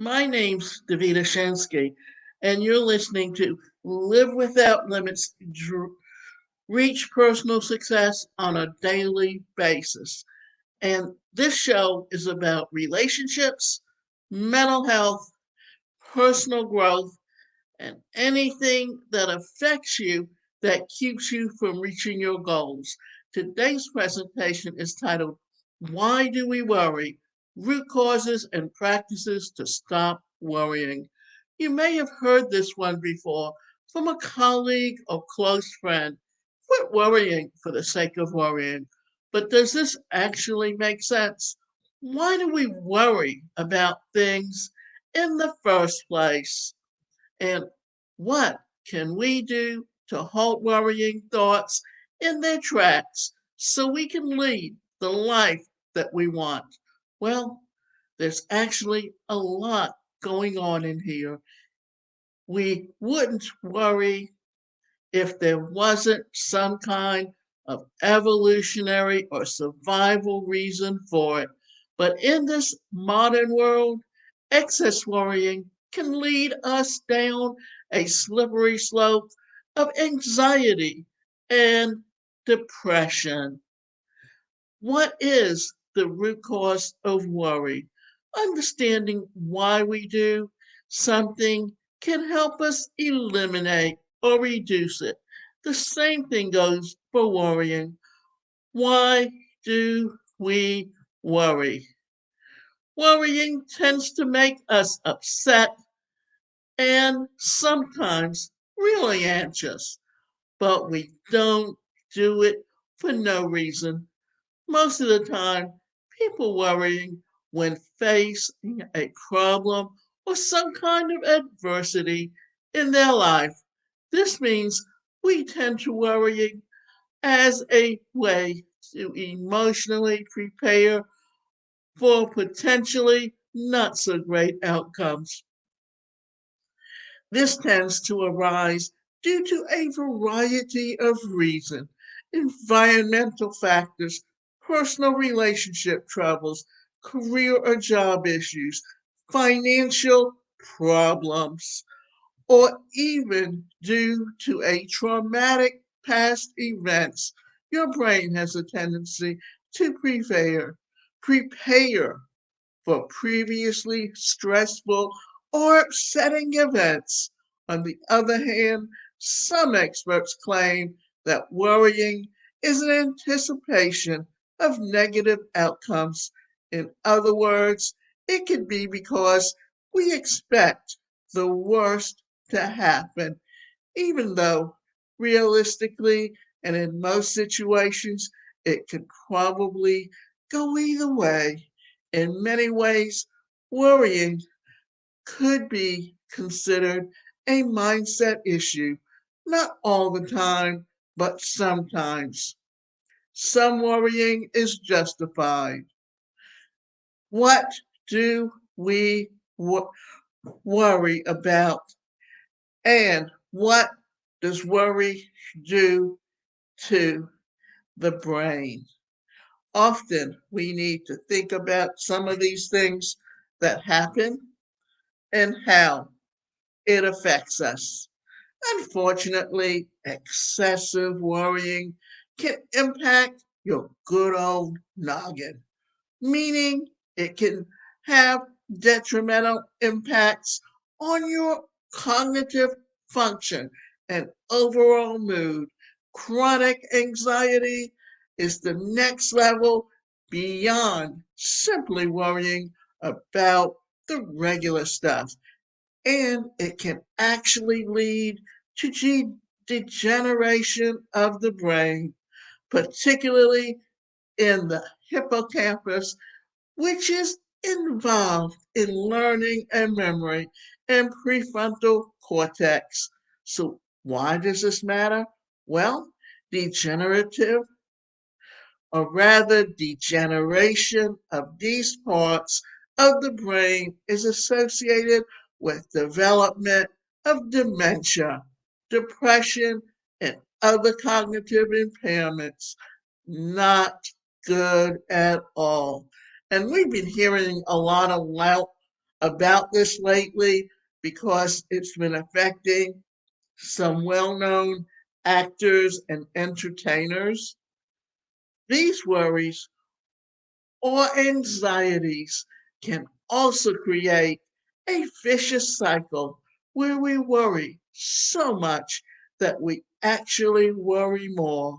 My name's Davida Shensky, and you're listening to Live Without Limits, Reach Personal Success on a Daily Basis. And this show is about relationships, mental health, personal growth, and anything that affects you that keeps you from reaching your goals. Today's presentation is titled, Why Do We Worry? Root Causes and Practices to Stop Worrying. You may have heard this one before from a colleague or close friend. Quit worrying for the sake of worrying. But does this actually make sense? Why do we worry about things in the first place? And what can we do to halt worrying thoughts in their tracks so we can lead the life that we want? Well, there's actually a lot going on in here. We wouldn't worry if there wasn't some kind of evolutionary or survival reason for it. But in this modern world, excess worrying can lead us down a slippery slope of anxiety and depression. What is the root cause of worry? Understanding why we do something can help us eliminate or reduce it. The same thing goes for worrying. Why do we worry? Worrying tends to make us upset and sometimes really anxious, but we don't do it for no reason. Most of the time, people worrying when facing a problem or some kind of adversity in their life. This means we tend to worrying as a way to emotionally prepare for potentially not so great outcomes. This tends to arise due to a variety of reasons: environmental factors, personal relationship troubles, career or job issues, financial problems, or even due to a traumatic past events. Your brain has a tendency to prepare for previously stressful or upsetting events. On the other hand, some experts claim that worrying is an anticipation of negative outcomes. In other words, it could be because we expect the worst to happen, even though realistically and in most situations it could probably go either way. In many ways, worrying could be considered a mindset issue, not all the time, but sometimes. Some worrying is justified. What do we worry about? And what does worry do to the brain? Often we need to think about some of these things that happen and how it affects us. Unfortunately, excessive worrying can impact your good old noggin, meaning it can have detrimental impacts on your cognitive function and overall mood. Chronic anxiety is the next level beyond simply worrying about the regular stuff, and it can actually lead to degeneration of the brain, particularly in the hippocampus, which is involved in learning and memory, and prefrontal cortex. So, why does this matter? Well, degenerative, or rather degeneration of these parts of the brain is associated with development of dementia, depression, and other cognitive impairments. Not good at all. And we've been hearing a lot about this lately because it's been affecting some well known actors and entertainers. These worries or anxieties can also create a vicious cycle where we worry so much that we actually worry more.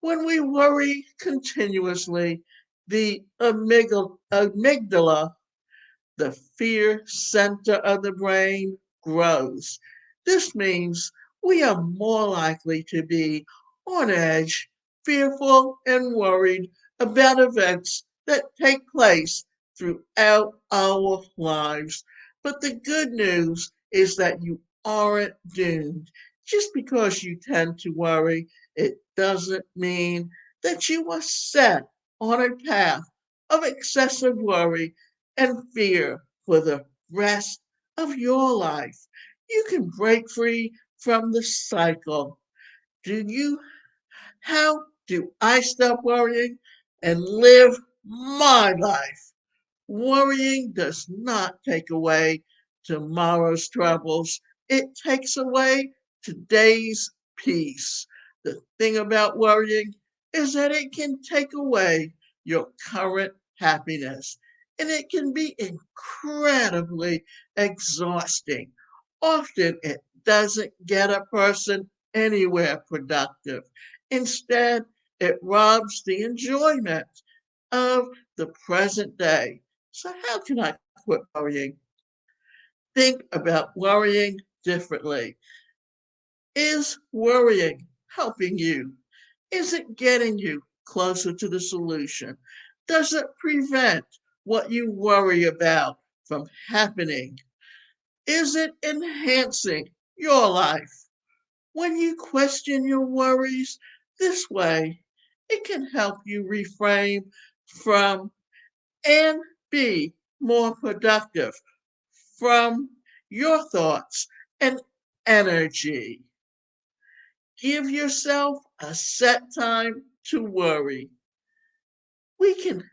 When we worry continuously, the amygdala, the fear center of the brain, grows. This means we are more likely to be on edge, fearful, and worried about events that take place throughout our lives. But the good news is that you aren't doomed. Just because you tend to worry, it doesn't mean that you are set on a path of excessive worry and fear for the rest of your life. You can break free from the cycle. Do you? How do I stop worrying and live my life? Worrying does not take away tomorrow's troubles, it takes away today's peace. The thing about worrying is that it can take away your current happiness, and it can be incredibly exhausting. Often it doesn't get a person anywhere productive. Instead, it robs the enjoyment of the present day. So, how can I quit worrying? Think about worrying differently. Is worrying helping you? Is it getting you closer to the solution? Does it prevent what you worry about from happening? Is it enhancing your life? When you question your worries this way, it can help you reframe from and be more productive from your thoughts and energy. Give yourself a set time to worry. We can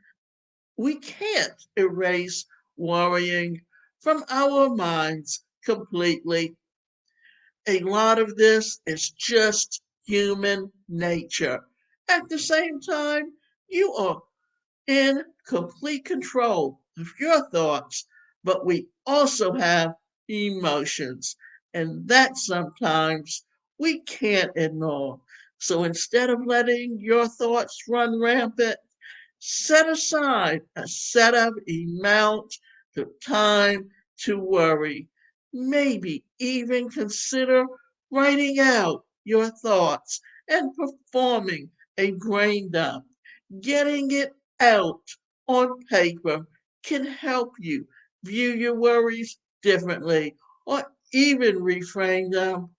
we can't erase worrying from our minds completely. A lot of this is just human nature. At the same time, you are in complete control of your thoughts, but we also have emotions, and that sometimes we can't ignore. So instead of letting your thoughts run rampant, set aside a set of amount of time to worry. Maybe even consider writing out your thoughts and performing a brain dump. Getting it out on paper can help you view your worries differently or even reframe them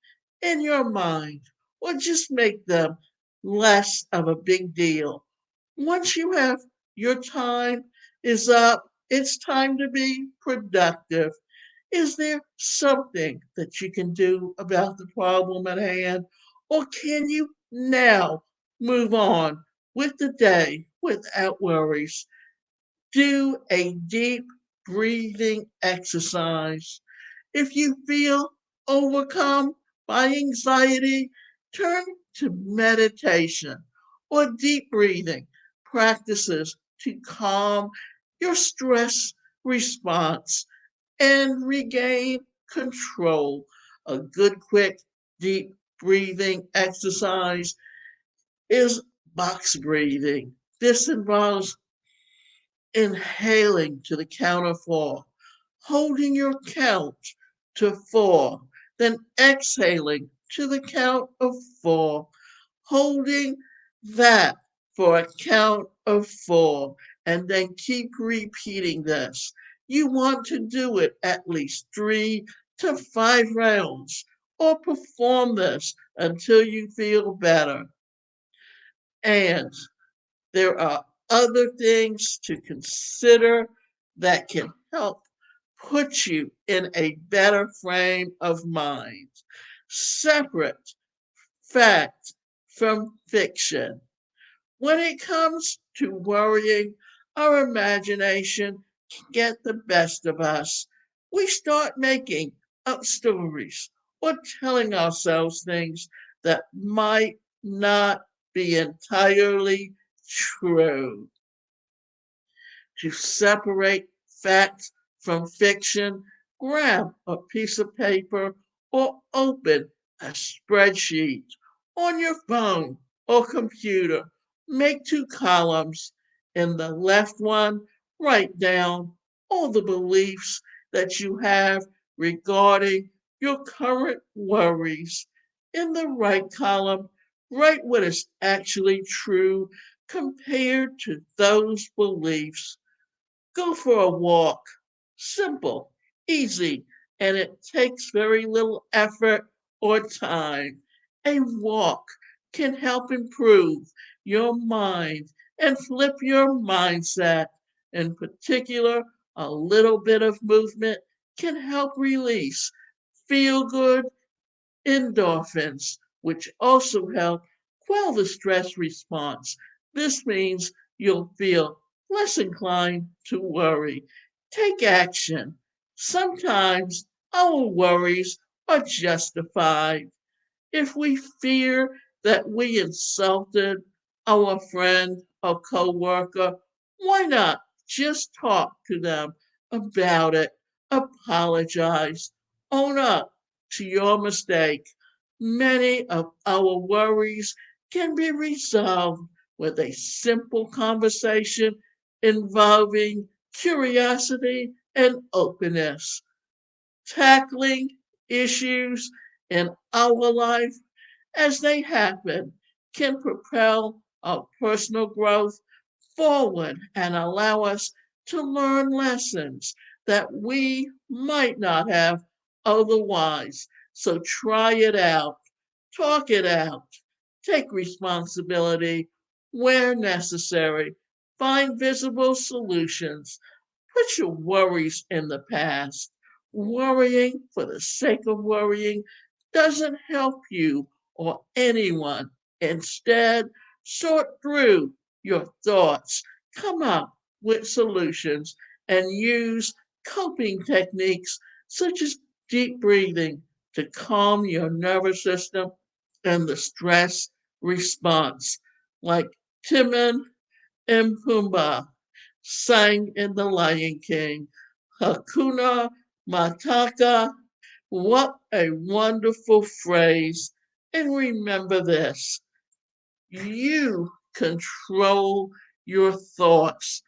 in your mind or just make them less of a big deal. Once you have your time is up, it's time to be productive. Is there something that you can do about the problem at hand? Or can you now move on with the day without worries? Do a deep breathing exercise. If you feel overcome by anxiety, turn to meditation or deep breathing practices to calm your stress response and regain control. A good, quick, deep breathing exercise is box breathing. This involves inhaling to the count of four, holding your count to four, then exhaling to the count of four, holding that for a count of four, and then keep repeating this. You want to do it at least 3 to 5 rounds, or perform this until you feel better. And there are other things to consider that can help put you in a better frame of mind. Separate fact from fiction. When it comes to worrying, our imagination can get the best of us. we start making up stories or telling ourselves things that might not be entirely true. To separate fact from fiction, grab a piece of paper or open a spreadsheet on your phone or computer. Make two columns. In the left one, write down all the beliefs that you have regarding your current worries. In the right column, write what is actually true compared to those beliefs. Go for a walk. Simple, easy, and it takes very little effort or time. A walk can help improve your mind and flip your mindset. In particular, a little bit of movement can help release feel good endorphins, which also help quell the stress response. This means you'll feel less inclined to worry. Take action. Sometimes our worries are justified. If we fear that we insulted our friend or coworker, why not just talk to them about it? Apologize. Own up to your mistake. Many of our worries can be resolved with a simple conversation involving curiosity and openness. Tackling issues in our life as they happen can propel our personal growth forward and allow us to learn lessons that we might not have otherwise. So try it out, talk it out, take responsibility where necessary, find visible solutions. Put your worries in the past. Worrying for the sake of worrying doesn't help you or anyone. Instead, sort through your thoughts, come up with solutions, and use coping techniques such as deep breathing to calm your nervous system and the stress response, like Timon and Pumbaa sang in The Lion King. Hakuna Matata. What a wonderful phrase. And remember this, you control your thoughts.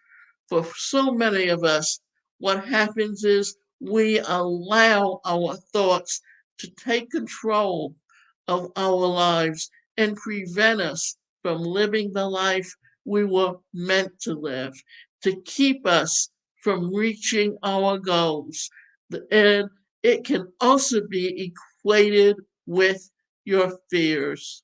For so many of us, what happens is we allow our thoughts to take control of our lives and prevent us from living the life we were meant to live, to keep us from reaching our goals. And it can also be equated with your fears.